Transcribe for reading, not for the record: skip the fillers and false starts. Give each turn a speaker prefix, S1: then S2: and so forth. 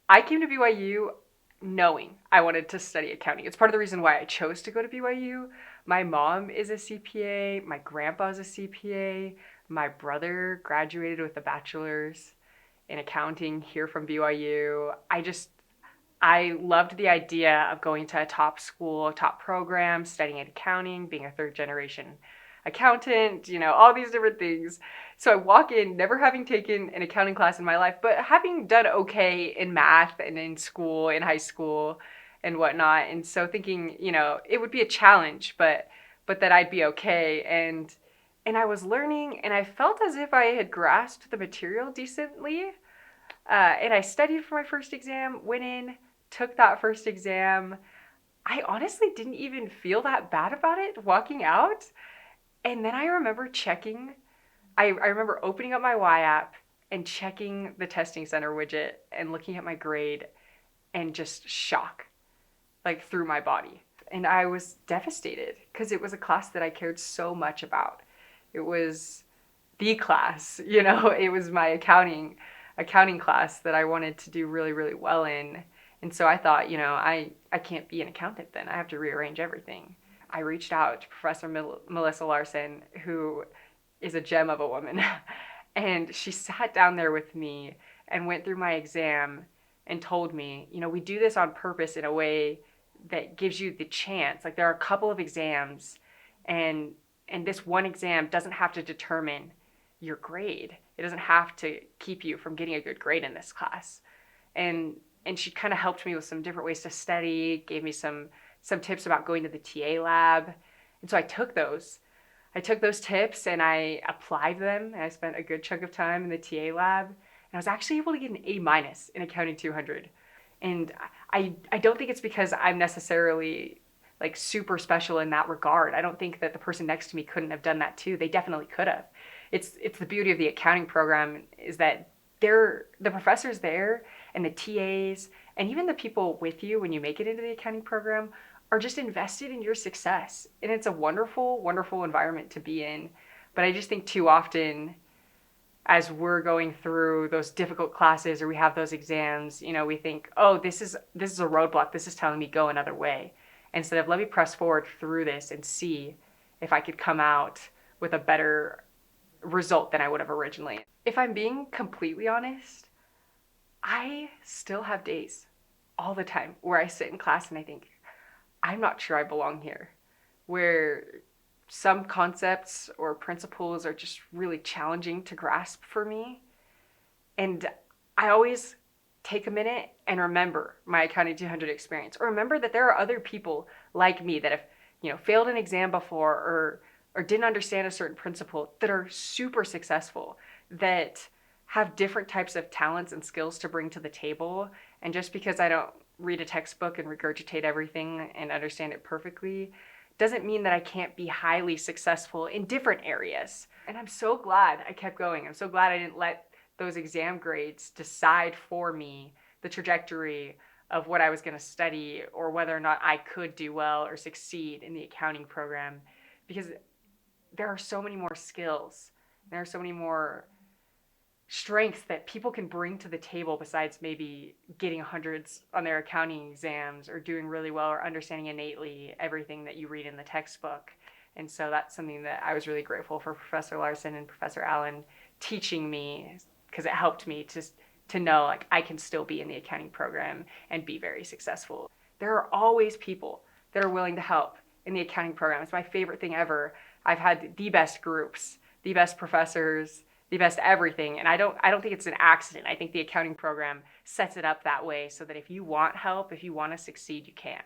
S1: I came to BYU knowing I wanted to study accounting. It's part of the reason why I chose to go to BYU. My mom is a CPA, my grandpa is a CPA, my brother graduated with a bachelor's in accounting here from BYU. I loved the idea of going to a top school, top program, studying accounting, being a third generation accountant, all these different things. So I walk in never having taken an accounting class in my life, but having done okay in math and in school, in high school and whatnot. And so thinking, it would be a challenge, but that I'd be okay. And I was learning and I felt as if I had grasped the material decently. And I studied for my first exam, went in, took that first exam. I honestly didn't even feel that bad about it walking out. And then I remember I remember opening up my Y app and checking the testing center widget and looking at my grade and just shock, like through my body. And I was devastated because it was a class that I cared so much about. It was the class, it was my accounting class that I wanted to do really, really well in. And so I thought, I can't be an accountant then. I have to rearrange everything. I reached out to Professor Melissa Larson, who is a gem of a woman. And she sat down there with me and went through my exam and told me, we do this on purpose in a way that gives you the chance. Like there are a couple of exams and this one exam doesn't have to determine your grade. It doesn't have to keep you from getting a good grade in this class. And she kind of helped me with some different ways to study, gave me some tips about going to the TA lab. And so I took those tips and I applied them. And I spent a good chunk of time in the TA lab. And I was actually able to get an A minus in Accounting 200. And I don't think it's because I'm necessarily like super special in that regard. I don't think that the person next to me couldn't have done that too. They definitely could have. It's the beauty of the accounting program is that the professors there and the TAs and even the people with you when you make it into the accounting program are just invested in your success. And it's a wonderful, wonderful environment to be in. But I just think too often as we're going through those difficult classes or we have those exams, we think, oh, this is a roadblock. This is telling me go another way. Instead of let me press forward through this and see if I could come out with a better result than I would have originally. If I'm being completely honest, I still have days all the time where I sit in class and I think, I'm not sure I belong here. Where some concepts or principles are just really challenging to grasp for me. And I always take a minute and remember my Accounting 200 experience, or remember that there are other people like me that have, failed an exam before or didn't understand a certain principle that are super successful, that have different types of talents and skills to bring to the table. And just because I don't read a textbook and regurgitate everything and understand it perfectly doesn't mean that I can't be highly successful in different areas. And I'm so glad I kept going. I'm so glad I didn't let those exam grades decide for me the trajectory of what I was going to study or whether or not I could do well or succeed in the accounting program, because there are so many more skills. There are so many more strengths that people can bring to the table besides maybe getting hundreds on their accounting exams or doing really well or understanding innately everything that you read in the textbook. And so that's something that I was really grateful for Professor Larson and Professor Allen teaching me, because it helped me to know like I can still be in the accounting program and be very successful. There are always people that are willing to help in the accounting program. It's my favorite thing ever. I've had the best groups, the best professors, the best everything. And I don't think it's an accident. I think the accounting program sets it up that way so that if you want help, if you want to succeed, you can.